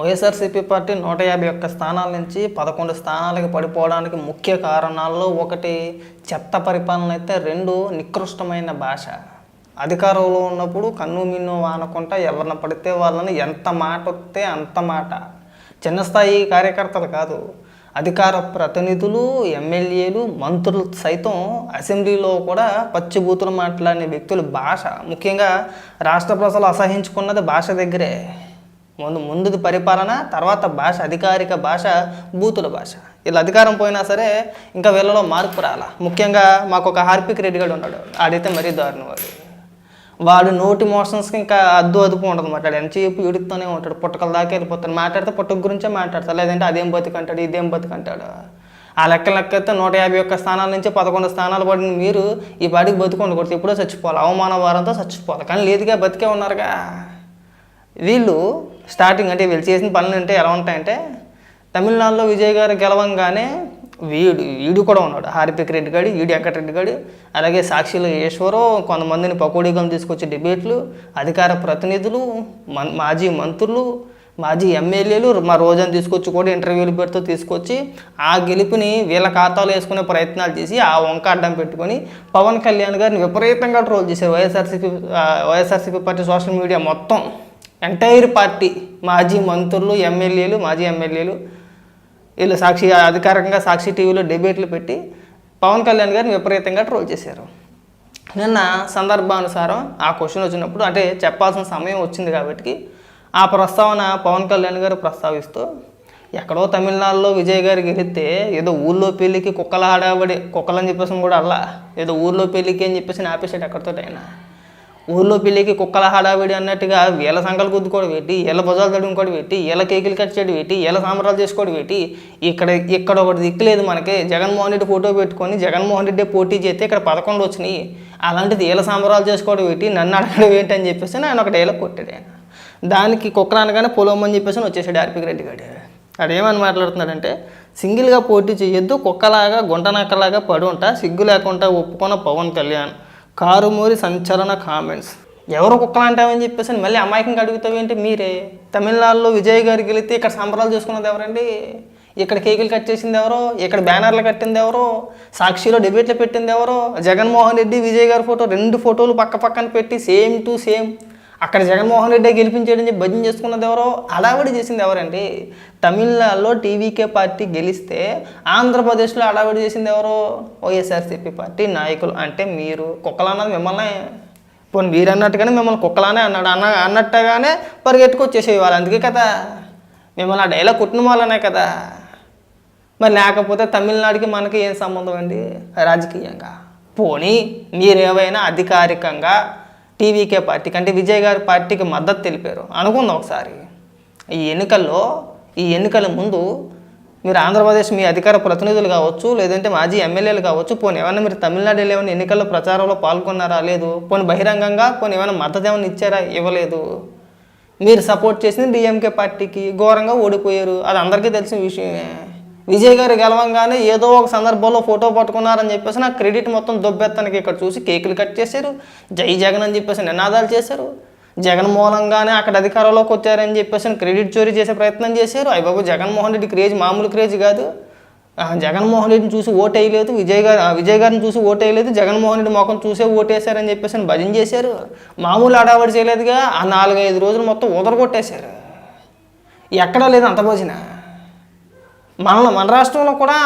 YSRCP party 151 స్థానాల నుంచి 11 స్థానాలకు పడిపోవడానికి ముఖ్య కారణాల్లో ఒకటి చెత్త పరిపాలన అయితే, రెండు నికృష్టమైన భాష. అధికారంలో ఉన్నప్పుడు కన్ను మిన్ను ఆనకుండా ఎవరిని పడితే వాళ్ళని ఎంత మాట వస్తే అంత మాట. చిన్న స్థాయి కార్యకర్తలు కాదు, అధికార ప్రతినిధులు, ఎమ్మెల్యేలు, మంత్రులు సైతం అసెంబ్లీలో కూడా పచ్చిబూతులు మాట్లాడిన వ్యక్తుల భాష, ముఖ్యంగా రాష్ట్ర ప్రజలు అసహించుకున్నది భాష దగ్గరే. ముందుది పరిపాలన, తర్వాత భాష, అధికారిక భాష బూతుల భాష. వీళ్ళు అధికారం పోయినా సరే ఇంకా వీళ్ళలో మార్పు రాలా. ముఖ్యంగా మాకు ఒక హార్పిక్ రెడ్డి గారు ఉన్నాడు, ఆడైతే మరీ దారుణం. వాడు నోటి మోషన్స్కి ఇంకా అదుపు ఉండదు అన్నమాట. ఎంతసేపు ఎడుతూనే ఉంటాడు, పుట్టకల దాకా వెళ్ళిపోతాడు. మాట్లాడితే పుట్టక గురించే మాట్లాడతాడు, లేదంటే అదేం బతుకంటాడు, ఇదేం బతుకంటాడు. ఆ లెక్కైతే 151 స్థానాల నుంచి 11 స్థానాలు పడిన మీరు ఈ పాటికి బతుకుండకూడదు, ఎప్పుడో చచ్చిపోవాలి, అవమాన వారంతో చచ్చిపోవాలి. కానీ లేదుగా, బతికే ఉన్నారుగా. వీళ్ళు స్టార్టింగ్ అంటే వీళ్ళు చేసిన పనులు అంటే ఎలా ఉంటాయంటే, తమిళనాడులో విజయ్ గారు గెలవంగానే వీడు కూడా ఉన్నాడు, హార్పిక్ రెడ్డి గాడు, ఈడు వెంకటరెడ్డి గాడు, అలాగే సాక్షిలో ఈశ్వరో, కొంతమందిని పకోడీగం తీసుకొచ్చి డిబేట్లు, అధికార ప్రతినిధులు, మాజీ మంత్రులు, మాజీ ఎమ్మెల్యేలు, మా రోజాను తీసుకొచ్చి కూడా ఇంటర్వ్యూలు పెడుతూ తీసుకొచ్చి ఆ గెలుపుని వీళ్ళ ఖాతాలో వేసుకునే ప్రయత్నాలు చేసి ఆ వంక అడ్డం పెట్టుకొని పవన్ కళ్యాణ్ గారిని విపరీతంగా ట్రోల్ చేశారు వైఎస్ఆర్సీపీ పార్టీ సోషల్ మీడియా మొత్తం. ఎంటైర్ పార్టీ, మాజీ మంత్రులు, ఎమ్మెల్యేలు, మాజీ ఎమ్మెల్యేలు వీళ్ళు అధికారికంగా సాక్షి టీవీలో డిబేట్లు పెట్టి పవన్ కళ్యాణ్ గారిని విపరీతంగా ట్రోల్ చేశారు. నిన్న సందర్భానుసారం ఆ క్వశ్చన్ వచ్చినప్పుడు, అంటే చెప్పాల్సిన సమయం వచ్చింది కాబట్టి ఆ ప్రస్తావన పవన్ కళ్యాణ్ గారు ప్రస్తావిస్తూ, ఎక్కడో తమిళనాడులో విజయ్ గారు గెలిస్తే ఏదో ఊళ్ళో పెళ్ళికి కుక్కల హడావడి, కుక్కలని చెప్పేసి కూడా అలా ఏదో ఊళ్ళో పెళ్ళికి అని చెప్పేసి ఆపేసాడు. ఎక్కడితో అయినా ఊళ్ళో పెళ్ళికి కుక్కల హడావిడి అన్నట్టుగా వీళ్ళ సంకలు గుద్దుకోవడం పెట్టి, వీళ్ళ భుజాలు తడుముకోవడం పెట్టి, వీళ్ళ కేకులు కట్ చేయడం పెట్టి, వీళ్ళ సంబరాలు చేసుకోవడం పెట్టి, ఇక్కడ ఒకటి దిక్కులేదు మనకి. జగన్మోహన్ రెడ్డి ఫోటో పెట్టుకొని జగన్మోహన్ రెడ్డి పోటీ చేస్తే ఇక్కడ 11 వచ్చినాయి, అలాంటిది వీళ్ళ సంబరాలు చేసుకోవడం పెట్టి నన్ను అడగడం ఏంటి అని చెప్పేసి ఆయన ఒక డైలాగ్ కొట్టాడు. ఆయన దానికి కుక్కలు అనగానే పొలమని చెప్పేసి వచ్చేసాడు హార్పిక్ రెడ్డి గారు. అదేమని మాట్లాడుతున్నాడంటే, సింగిల్గా పోటీ చేయొద్దు, కుక్కలాగా గుంటనక్కలాగా పడి ఉంటా, సిగ్గు లేకుండా ఒప్పుకున్న పవన్ కళ్యాణ్. కారుమూరి సంచలన కామెంట్స్. ఎవరు కుక్కలు అంటామని చెప్పేసి మళ్ళీ అమాయకంగా అడుగుతావేంటి మీరే? తమిళనాడులో విజయ్ గారు గెలిస్తే ఇక్కడ సంబరాలు చేసుకున్నది ఎవరండి? ఇక్కడ కేకులు కట్ చేసింది ఎవరో? ఇక్కడ బ్యానర్లు కట్టింది ఎవరో? సాక్షిలో డిబేట్లు పెట్టింది ఎవరో? జగన్మోహన్ రెడ్డి విజయ్ గారి ఫోటో, 2 ఫోటోలు పక్కన పెట్టి సేమ్ టు సేమ్ అక్కడ జగన్మోహన్ రెడ్డి గెలిపించేయడం చెప్పి భజన చేసుకున్నది ఎవరో? అడావిడి చేసింది ఎవరండి? తమిళనాడులో టీవీకే పార్టీ గెలిస్తే ఆంధ్రప్రదేశ్లో అడావిడి చేసింది ఎవరో? వైఎస్ఆర్సీపీ పార్టీ నాయకులు. అంటే మీరు కుక్కలు అన్నది మిమ్మల్ని, పోనీ మీరు అన్నట్టుగానే మిమ్మల్ని కుక్కలానే అన్నట్టుగానే పరిగెట్టుకొచ్చేసేవాళ్ళు. అందుకే కదా మిమ్మల్ని ఆ డైలాగ్ కుట్టిన వాళ్ళనే కదా. మరి లేకపోతే తమిళనాడుకి మనకి ఏం సంబంధం అండి రాజకీయంగా? పోనీ మీరేమైనా అధికారికంగా టీవీకే పార్టీకి అంటే విజయ్ గారి పార్టీకి మద్దతు తెలిపారు అనుకుందాం ఒకసారి. ఈ ఎన్నికల ముందు మీరు ఆంధ్రప్రదేశ్ మీ అధికార ప్రతినిధులు కావచ్చు, లేదంటే మాజీ ఎమ్మెల్యేలు కావచ్చు, పోనీ ఏమైనా మీరు తమిళనాడు ఏమైనా ఎన్నికల్లో ప్రచారంలో పాల్గొన్నారా? లేదు. పోనీ బహిరంగంగా పోనీ ఏమైనా మద్దతు ఏమైనా ఇచ్చారా? ఇవ్వలేదు. మీరు సపోర్ట్ చేసింది డిఎంకే పార్టీకి, ఘోరంగా ఓడిపోయారు, అది అందరికీ తెలిసిన విషయమే. విజయ్ గారు గెలవంగానే ఏదో ఒక సందర్భంలో ఫోటో పట్టుకున్నారని చెప్పేసి నాకు క్రెడిట్ మొత్తం దొబ్బెత్తనికి ఇక్కడ చూసి కేకులు కట్ చేశారు, జై జగన్ అని చెప్పేసి నినాదాలు చేశారు. జగన్ మూలంగానే అక్కడ అధికారంలోకి వచ్చారని చెప్పేసి క్రెడిట్ చోరీ చేసే ప్రయత్నం చేశారు. అయ్యబాబు, జగన్మోహన్ రెడ్డి క్రేజ్ మామూలు క్రేజ్ కాదు. జగన్మోహన్ రెడ్డిని చూసి ఓటు వేయలేదు, విజయ్ గారిని చూసి ఓటు వేయలేదు, జగన్మోహన్ రెడ్డి మొఖం చూసే ఓటేశారని చెప్పేసి భజన చేశారు. మామూలు అడావడి చేయలేదుగా. ఆ 4-5 రోజులు మొత్తం ఉదరగొట్టేశారు. ఎక్కడా లేదు అంత భజన. మన రాష్ట్రంలో కూడా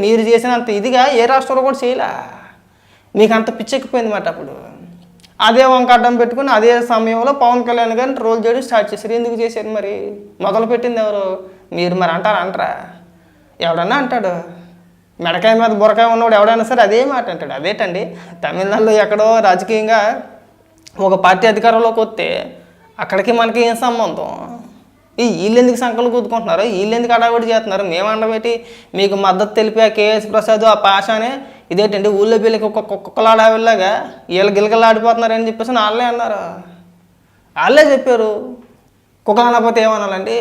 మీరు చేసినంత ఇదిగా ఏ రాష్ట్రంలో కూడా చేయలే. మీకు అంత పిచ్చెక్కిపోయింది మాట. అప్పుడు అదే వంక అడ్డం పెట్టుకుని అదే సమయంలో పవన్ కళ్యాణ్ గారిని ట్రోల్ చేయడం స్టార్ట్ చేశారు. ఎందుకు చేశారు మరి? మొదలు పెట్టింది ఎవరు? మీరు. మరి అంటారా? ఎవడన్నా అంటాడు, మెడకాయ మీద బురకాయ ఉన్నవాడు ఎవడైనా సరే అదే మాట అంటాడు. అదేంటండి, తమిళనాడులో ఎక్కడో రాజకీయంగా ఒక పార్టీ అధికారంలోకి వస్తే అక్కడికి మనకి ఏం సంబంధం? వీళ్ళు ఎందుకు సంకలు కూతుకుంటున్నారు? వీళ్ళు ఎందుకు అడావిడి చేస్తున్నారు? మేము అండబెట్టి మీకు మద్దతు తెలిపి కేఎస్ ప్రసాద్ ఆ పాషానే ఇదేంటండి ఊళ్ళో పిల్లకి కుక్కలు అడావిడిలాగా వీళ్ళు గిలగలు ఆడిపోతున్నారని చెప్పేసి వాళ్ళే అన్నారు. వాళ్ళే చెప్పారు. కుక్కలు అనకపోతే ఏమనాలండి?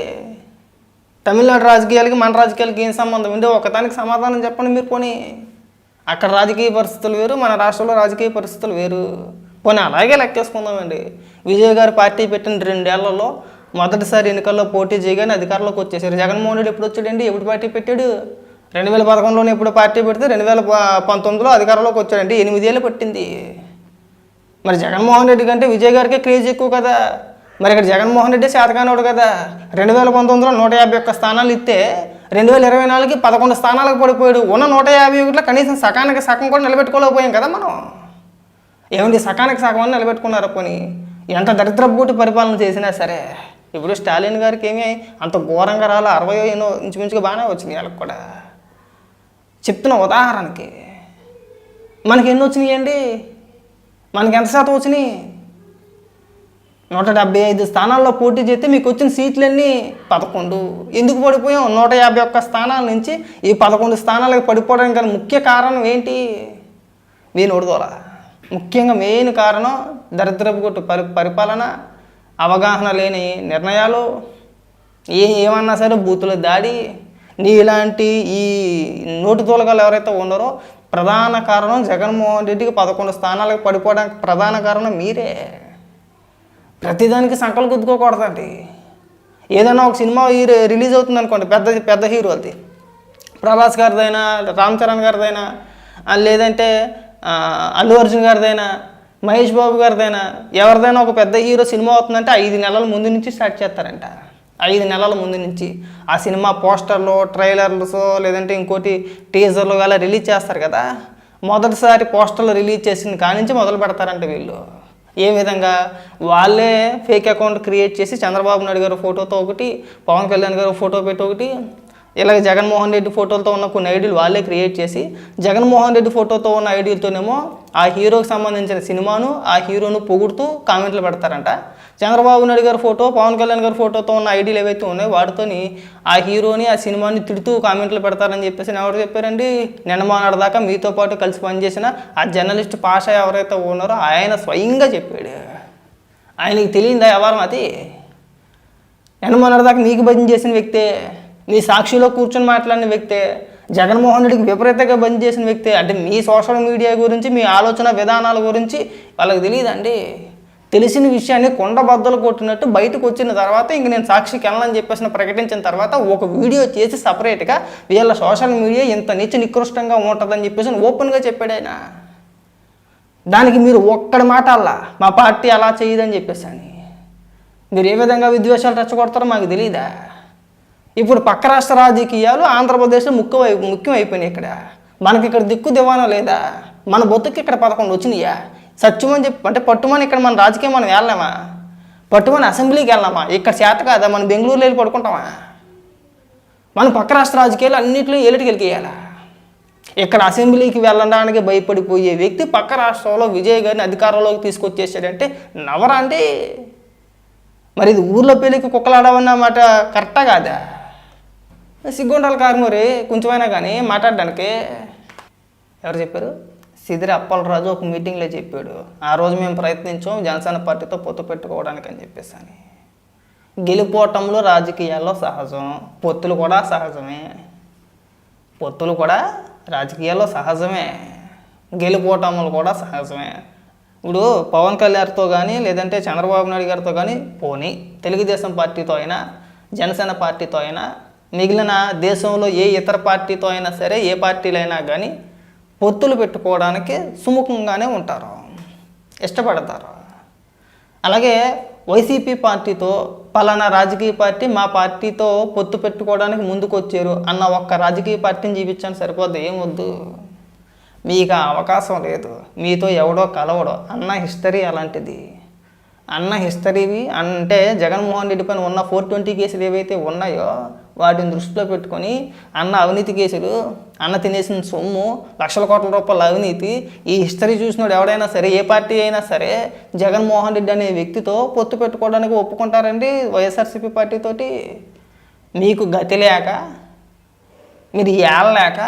తమిళనాడు రాజకీయాలకి మన రాజకీయాలకి ఏం సంబంధం అండి? ఒకదానికి సమాధానం చెప్పండి మీరు. పోనీ అక్కడ రాజకీయ పరిస్థితులు వేరు, మన రాష్ట్రంలో రాజకీయ పరిస్థితులు వేరు. పోనీ అలాగే లెక్కేసుకుందామండి. విజయ్ గారు పార్టీ పెట్టిన 2 ఏళ్లలో మొదటిసారి ఎన్నికల్లో పోటీ చేయగానే అధికారంలోకి వచ్చేసారు. జగన్మోహన్ రెడ్డి ఎప్పుడు వచ్చాడండి? ఎప్పుడు పార్టీ పెట్టాడు? 2011లోనే ఎప్పుడు పార్టీ పెడితే 2019లో అధికారంలోకి వచ్చాడండి. 8 ఏళ్ళు పట్టింది. మరి జగన్మోహన్ రెడ్డి కంటే విజయ్ గారికే క్రేజ్ ఎక్కువ కదా. మరి ఇక్కడ జగన్మోహన్ రెడ్డి శాతకానోడు కదా. 2019లో 151 స్థానాలు ఇస్తే 2024కి 11 స్థానాలకు పడిపోయాడు. ఉన్న 151లో కనీసం సకానికి సగం కూడా నిలబెట్టుకోలేకపోయాం కదా మనం. ఏమండి, సకానికి సగం నిలబెట్టుకున్నారా? పోనీ ఎంత దరిద్రపుటి పరిపాలన చేసినా సరే. ఇప్పుడు స్టాలిన్ గారికి ఏమీ అంత ఘోరంగా రాలా, 60 ఇంచుమించుగా బాగానే వచ్చినాయి వాళ్ళకి కూడా. చెప్తున్న ఉదాహరణకి మనకి ఎన్ని వచ్చినాయి అండి? మనకి ఎంత శాతం వచ్చినాయి? 175 స్థానాల్లో పోటీ చేస్తే మీకు వచ్చిన సీట్లన్నీ 11. ఎందుకు పడిపోయాం? 151 స్థానాల నుంచి ఈ 11 స్థానాలకు పడిపోవడానికి గల ముఖ్య కారణం ఏంటి? మీ నోడుదోల. ముఖ్యంగా మెయిన్ కారణం దరిద్రపు కొట్టు పరిపాలన, అవగాహన లేని నిర్ణయాలు, ఏమన్నా సరే బూతుల దాడి. ఇలాంటి ఈ నోటి తోలగాలు ఎవరైతే ఉన్నారో ప్రధాన కారణం జగన్మోహన్ రెడ్డికి 11 స్థానాలకు పడిపోవడానికి ప్రధాన కారణం మీరే. ప్రతిదానికి సంకలు గుద్దుకోకూడదండి. ఏదైనా ఒక సినిమా రిలీజ్ అవుతుంది అనుకోండి, పెద్ద హీరోలది, ప్రభాస్ గారిదైనా, రామ్ చరణ్ గారిదైనా, లేదంటే అల్లు అర్జున్ గారిదైనా, మహేష్ బాబు గారిదైనా, ఎవరిదైనా ఒక పెద్ద హీరో సినిమా అవుతుందంటే 5 నెలల ముందు నుంచి స్టార్ట్ చేస్తారంట. 5 నెలల ముందు నుంచి ఆ సినిమా పోస్టర్లు, ట్రైలర్స్, లేదంటే ఇంకోటి టీజర్లు అలా రిలీజ్ చేస్తారు కదా. మొదటిసారి పోస్టర్లు రిలీజ్ చేసిన కానించి మొదలు పెడతారంట వీళ్ళు. ఏ విధంగా? వాళ్ళే ఫేక్ అకౌంట్ క్రియేట్ చేసి చంద్రబాబు నాయుడు గారి ఫోటోతో ఒకటి, పవన్ కళ్యాణ్ గారి ఫోటో పెట్టి ఒకటి, ఇలాగ జగన్మోహన్ రెడ్డి ఫోటోలతో ఉన్న కొన్ని ఐడీలు వాళ్ళే క్రియేట్ చేసి, జగన్మోహన్ రెడ్డి ఫోటోతో ఉన్న ఐడీలతోనేమో ఆ హీరోకి సంబంధించిన సినిమాను, ఆ హీరోను పొగుడుతూ కామెంట్లు పెడతారంట. చంద్రబాబు నాయుడు గారి ఫోటో, పవన్ కళ్యాణ్ గారి ఫోటోతో ఉన్న ఐడీలు ఏవైతే ఉన్నాయో వాటితోని ఆ హీరోని, ఆ సినిమాని తిడుతూ కామెంట్లు పెడతారని చెప్పేసి ఎవరు చెప్పారండి? నిన్నమానాడు దాకా మీతో పాటు కలిసి పనిచేసిన ఆ జర్నలిస్ట్ పాషా ఎవరైతే ఉన్నారో ఆయన స్వయంగా చెప్పాడు. ఆయనకి తెలియదా వ్యవహారం అది? నిన్నమానాడు దాకా నీకు భజన చేసిన వ్యక్తే, నీ సాక్షిలో కూర్చొని మాట్లాడిన వ్యక్తే, జగన్మోహన్ రెడ్డికి విపరీతంగా బంద్ చేసిన వ్యక్తే. అంటే మీ సోషల్ మీడియా గురించి, మీ ఆలోచన విధానాల గురించి వాళ్ళకి తెలియదండి. తెలిసిన విషయాన్ని కొండ బద్దలు కొట్టినట్టు బయటకు వచ్చిన తర్వాత ఇంక నేను సాక్షికి వెళ్ళని చెప్పేసి ప్రకటించిన తర్వాత ఒక వీడియో చేసి సపరేట్గా వీళ్ళ సోషల్ మీడియా ఇంత నికృష్టంగా ఉంటుందని చెప్పేసి ఓపెన్గా చెప్పాడు ఆయన. దానికి మీరు ఒక్కడి మాట అలా మా పార్టీ అలా చేయదని చెప్పేసి అని మీరు ఏ విధంగా విద్వేషాలు రెచ్చగొడతారో మాకు తెలియదా? ఇప్పుడు పక్క రాష్ట్ర రాజకీయాలు ఆంధ్రప్రదేశ్లో ముఖ్యం అయిపోయినాయి. ఇక్కడ మనకి ఇక్కడ దిక్కు దివానా లేదా? మన బొత్తుకి ఇక్కడ 11 వచ్చినాయా? సత్యమని చెప్పి అంటే పట్టుమని ఇక్కడ మన రాజకీయం మనం వెళ్ళామా? పట్టుమని అసెంబ్లీకి వెళ్ళామా? ఇక్కడ చేత కాదా? మనం బెంగళూరులో వెళ్ళి పడుకుంటామా? మనం పక్క రాష్ట్ర రాజకీయాలు అన్నింటిలో ఏలిటికి వెళ్ళికేయాలా? ఇక్కడ అసెంబ్లీకి వెళ్ళడానికి భయపడిపోయే వ్యక్తి పక్క రాష్ట్రంలో విజయ్ గారిని అధికారంలోకి తీసుకొచ్చేసాడంటే నవరా అండి. మరి ఇది ఊర్లో పెళ్ళికి కుక్కలాడవన్నమాట కరెక్టా కాదా? సిగ్గుండాలి కారు మరి కొంచెమైనా కానీ మాట్లాడడానికి. ఎవరు చెప్పారు? సిదిరి అప్పలరాజు ఒక మీటింగ్లో చెప్పాడు. ఆ రోజు మేము ప్రయత్నించాం జనసేన పార్టీతో పొత్తు పెట్టుకోవడానికి అని చెప్పేసి అని. గెలిపోవటంలో రాజకీయాల్లో సహజం, పొత్తులు కూడా సహజమే. పొత్తులు కూడా రాజకీయాల్లో సహజమే, గెలిపోవటంలో కూడా సహజమే. ఇప్పుడు పవన్ కళ్యాణ్తో కానీ లేదంటే చంద్రబాబు నాయుడు గారితో కానీ పోనీ తెలుగుదేశం పార్టీతో అయినా, జనసేన పార్టీతో అయినా, మిగిలిన దేశంలో ఏ ఇతర పార్టీతో అయినా సరే, ఏ పార్టీలైనా కానీ పొత్తులు పెట్టుకోవడానికి సుముఖంగానే ఉంటారు, ఇష్టపడతారు. అలాగే వైసీపీ పార్టీతో పలానా రాజకీయ పార్టీ మా పార్టీతో పొత్తు పెట్టుకోవడానికి ముందుకు వచ్చారు అన్న ఒక్క రాజకీయ పార్టీని చూపించండి సరిపోద్ది. ఏమొద్దు, మీకు అవకాశం లేదు. మీతో ఎవడో కలవడో అన్న హిస్టరీ అలాంటిది. అన్న హిస్టరీవి అంటే జగన్మోహన్ రెడ్డి పైన ఉన్న 420 కేసులు ఏవైతే ఉన్నాయో వాటిని దృష్టిలో పెట్టుకొని అన్న అవినీతి కేసులు, అన్న తినేసిన సొమ్ము, లక్షల కోట్ల రూపాయల అవినీతి, ఈ హిస్టరీ చూసినోడు ఎవడైనా సరే, ఏ పార్టీ అయినా సరే జగన్మోహన్ రెడ్డి అనే వ్యక్తితో పొత్తు పెట్టుకోవడానికి ఒప్పుకుంటారండి వైఎస్ఆర్సీపీ పార్టీతోటి. మీకు గతి లేక, మీరు ఏళ్ళలేక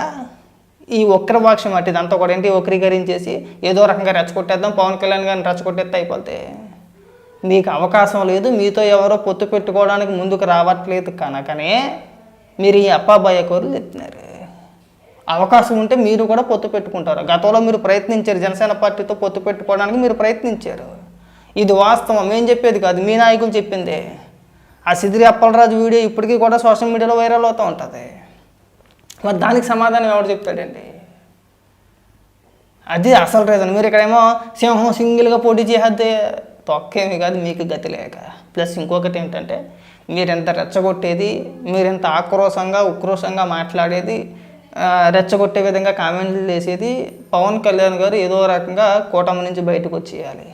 ఈ ఒక్కరి భాషం అంటే ఇదంతా కూడా ఏంటి వక్రీకరించేసి ఏదో రకంగా రెచ్చగొట్టేద్దాం, పవన్ కళ్యాణ్ గారిని రెచ్చగొట్టేస్తే అయిపోతే. మీకు అవకాశం లేదు, మీతో ఎవరో పొత్తు పెట్టుకోవడానికి ముందుకు రావట్లేదు కనుకనే మీరు ఈ అప్పాబాయ కోరులు చెప్తున్నారు. అవకాశం ఉంటే మీరు కూడా పొత్తు పెట్టుకుంటారు. గతంలో మీరు ప్రయత్నించారు, జనసేన పార్టీతో పొత్తు పెట్టుకోవడానికి మీరు ప్రయత్నించారు. ఇది వాస్తవం, మేము చెప్పేది కాదు, మీ నాయకులు చెప్పిందే. ఆ సిదిరి అప్పలరాజు వీడియో ఇప్పటికీ కూడా సోషల్ మీడియాలో వైరల్ అవుతూ ఉంటుంది. మరి దానికి సమాధానం ఎవరు చెప్తాడండి? అది అసలు రీజన్. మీరు ఇక్కడేమో సింహం సింగిల్గా పోటీ చేస్తే తొక్కేమి కాదు, మీకు గతి లేక. ప్లస్ ఇంకొకటి ఏంటంటే, మీరెంత రెచ్చగొట్టేది, మీరెంత ఉక్రోషంగా మాట్లాడేది, రెచ్చగొట్టే విధంగా కామెంట్లు చేసేది, పవన్ కళ్యాణ్ గారు ఏదో రకంగా కూటమి నుంచి బయటకు వచ్చేయాలి.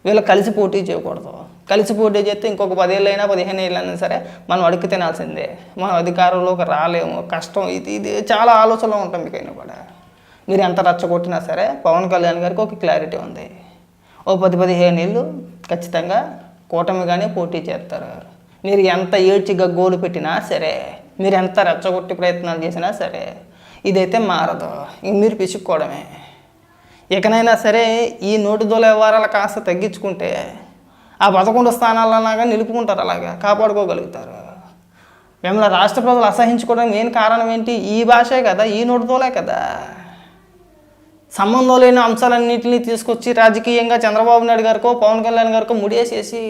వీళ్ళు కలిసి పోటీ చేయకూడదు. కలిసి పోటీ చేస్తే ఇంకొక 10 ఏళ్ళైనా 15 ఏళ్ళైనా సరే మనం అడుగు తినాల్సిందే. మనం అధికారంలోకి రాలేము, కష్టం. ఇది చాలా ఆలోచనలు ఉంటాం మీకైనా కూడా. మీరు ఎంత రెచ్చగొట్టినా సరే పవన్ కళ్యాణ్ గారికి ఒక క్లారిటీ ఉంది. ఓ 10-15 ఏళ్ళు ఖచ్చితంగా కూటమిగానే పోటీ చేస్తారు. మీరు ఎంత ఏడ్చి గగ్గోలు పెట్టినా సరే, మీరు ఎంత రెచ్చగొట్టి ప్రయత్నాలు చేసినా సరే ఇదైతే మారదు. ఇంక మీరు పిసుక్కోవడమే. ఇకనైనా సరే ఈ నోటి దోల వ్యవహారాలు కాస్త తగ్గించుకుంటే ఆ 11 స్థానాలలాగా నిలుపుకుంటారు, అలాగా కాపాడుకోగలుగుతారు. మిమ్మల్ని రాష్ట్ర ప్రజలు అసహించుకోవడం మెయిన్ కారణం ఏంటి? ఈ భాషే కదా, ఈ నోటి దోలే కదా. సంబంధం లేని అంశాలన్నింటినీ తీసుకొచ్చి రాజకీయంగా చంద్రబాబు నాయుడు గారికో పవన్ కళ్యాణ్ గారికో ముడియేసేసి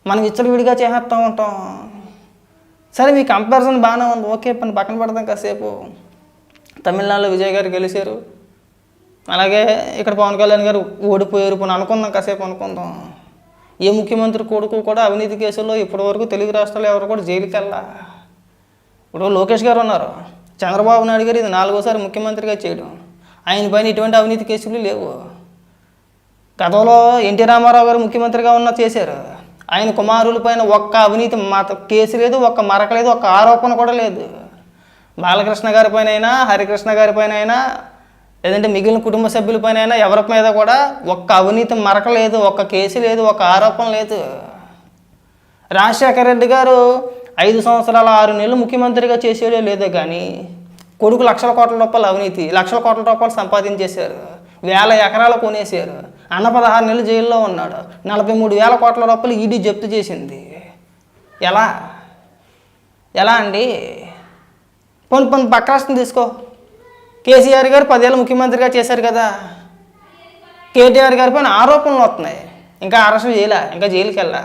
మనం విచ్చలవిడిగా చేసేస్తూ ఉంటాం. సరే, మీ కంపారిజన్ బాగానే ఉంది, ఓకే, పక్కన పెడదాం కాసేపు. తమిళనాడులో విజయ్ గారు గెలిచారు, అలాగే ఇక్కడ పవన్ కళ్యాణ్ గారు ఓడిపోయారు, అనుకుందాం కాసేపు అనుకుందాం. ఏ ముఖ్యమంత్రి కొడుకు కూడా అవినీతి కేసుల్లో ఇప్పటివరకు తెలుగు రాష్ట్రాల్లో ఎవరు కూడా జైలుకి వెళ్ళా. ఇప్పుడు లోకేష్ గారు ఉన్నారు, చంద్రబాబు నాయుడు గారు ఇది 4వ సారి ముఖ్యమంత్రిగా చేయడం, ఆయన పైన ఇటువంటి అవినీతి కేసులు లేవు. గతంలో ఎన్టీ రామారావు గారు ముఖ్యమంత్రిగా చేశారు, ఆయన కుమారుల పైన ఒక్క అవినీతి కేసు లేదు, ఒక్క మరక లేదు, ఒక్క ఆరోపణ కూడా లేదు. బాలకృష్ణ గారి పైన అయినా, హరికృష్ణ గారి పైన అయినా, లేదంటే మిగిలిన కుటుంబ సభ్యుల పైన అయినా ఎవరి మీద కూడా ఒక్క అవినీతి మరక లేదు, ఒక్క కేసు లేదు, ఒక్క ఆరోపణ లేదు. రాజశేఖర రెడ్డి గారు 5 సంవత్సరాల 6 నెలలు ముఖ్యమంత్రిగా చేసేదే లేదో కానీ కొడుకు లక్షల కోట్ల రూపాయలు అవినీతి, లక్షల కోట్ల రూపాయలు సంపాదించేశారు, 1000 ఎకరాలు కొనేశారు. అన్న 16 నెలలు జైల్లో ఉన్నాడు, 43,000 కోట్ల రూపాయలు ఈడీ జప్తు చేసింది. ఎలా అండి? పోనీ పక్క రాష్ట్రం తీసుకో. కేసీఆర్ గారు 10 ఏళ్ళు ముఖ్యమంత్రిగా చేశారు కదా, కేటీఆర్ గారి పైన ఆరోపణలు వస్తున్నాయి, ఇంకా అరెస్ట్ చేయలే, ఇంకా జైలుకి వెళ్ళా.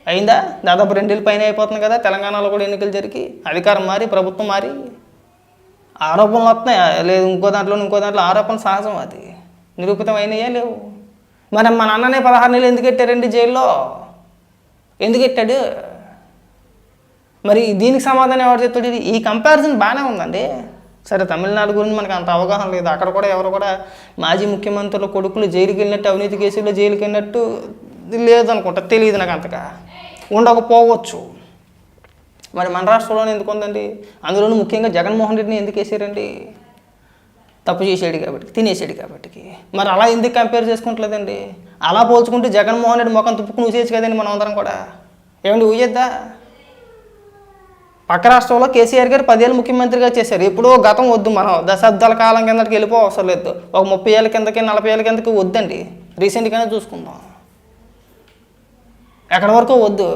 అయిందా? దాదాపు 2 ఏళ్ళ పైన అయిపోతుంది కదా. తెలంగాణలో కూడా ఎన్నికలు జరిగి అధికారం మారి ప్రభుత్వం మారి ఆరోపణలు వస్తున్నాయి. లేదు, ఇంకో దాంట్లో ఆరోపణలు సహజం, అది నిరూపితం అయినాయా లేవు. మరి మా నాన్ననే 16 నెలలు ఎందుకు పెట్టారండి జైల్లో? ఎందుకు పెట్టాడు? మరి దీనికి సమాధానం ఎవరు చెప్తాడు? ఈ కంపారిజన్ బాగానే ఉందండి. సరే, తమిళనాడు గురించి మనకు అంత అవగాహన లేదు. అక్కడ కూడా ఎవరు కూడా మాజీ ముఖ్యమంత్రుల కొడుకులు జైలుకి వెళ్ళినట్టు, అవినీతి కేసుల్లో జైలుకి వెళ్ళినట్టు లేదనుకుంటా, తెలియదు నాకు అంతగా, ఉండకపోవచ్చు. మరి మన రాష్ట్రంలోనే ఎందుకు ఉందండి? అందులోనూ ముఖ్యంగా జగన్మోహన్ రెడ్డిని ఎందుకు వేసారండి? తప్పు చేసాడు కాబట్టి, తినేసాడు కాబట్టి. మరి అలా ఎందుకు కంపేర్ చేసుకుంటలేదండి? అలా పోల్చుకుంటే జగన్మోహన్ రెడ్డి ముఖం తుప్పుకుని ఊసేయచ్చు కదండి మనం అందరం కూడా. ఏమండి, ఊయద్దా? పక్క రాష్ట్రంలో కేసీఆర్ గారు 10 ఏళ్ళు ముఖ్యమంత్రిగా చేశారు. ఎప్పుడో గతం వద్దు, మనం దశాబ్దాల కాలం కిందకి వెళ్ళిపో అవసరం లేదు. ఒక 30 ఏళ్ళ కిందకి 40 ఏళ్ళ కిందకి వద్దండి, రీసెంట్గానే చూసుకుందాం. ఎక్కడి వరకు వద్దు.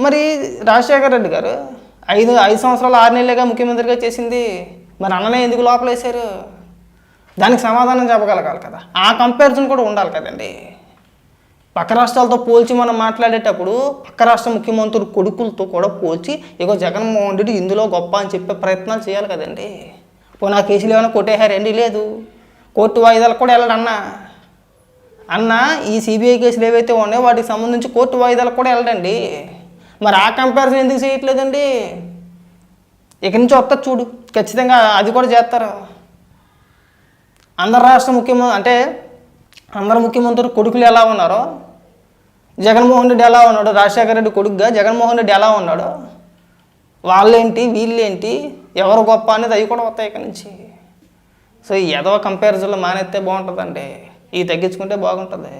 మరి రాజశేఖర రెడ్డి గారు 5 సంవత్సరాలు 6 నెలలుగా ముఖ్యమంత్రిగా చేసింది, మరి అన్ననే ఎందుకు లోపలేశారు? దానికి సమాధానం చెప్పగలగాలి కదా. ఆ కంపారిజన్ కూడా ఉండాలి కదండి. పక్క రాష్ట్రాలతో పోల్చి మనం మాట్లాడేటప్పుడు పక్క రాష్ట్ర ముఖ్యమంత్రులు కొడుకులతో కూడా పోల్చి ఇగో జగన్మోహన్ రెడ్డి ఇందులో గొప్ప అని చెప్పే ప్రయత్నాలు చేయాలి కదండి. పోనీ ఆ కేసులు ఏమైనా కొట్టేశారండి? లేదు. కోర్టు వాయిదాలకు కూడా వెళ్ళడు అన్న ఈ సిబిఐ కేసులు ఏవైతే ఉన్నాయో వాటికి సంబంధించి కోర్టు వాయిదాలకు కూడా వెళ్ళడండి. మరి ఆ కంపారిజన్ ఎందుకు చేయట్లేదండి? ఇక్కడి నుంచి వస్తా చూడు, ఖచ్చితంగా అది కూడా చేస్తారు. అందరు ముఖ్యమంత్రులు కొడుకులు ఎలా ఉన్నారో, జగన్మోహన్ రెడ్డి ఎలా ఉన్నాడు, రాజశేఖర రెడ్డి కొడుకుగా జగన్మోహన్ రెడ్డి ఎలా ఉన్నాడు, వాళ్ళేంటి వీళ్ళేంటి, ఎవరు గొప్ప అనేది అవి కూడా వస్తాయి ఇక్కడి నుంచి. సో ఏదో కంపారిజన్లో మానేస్తే బాగుంటుందండి, ఇవి తగ్గించుకుంటే బాగుంటుంది.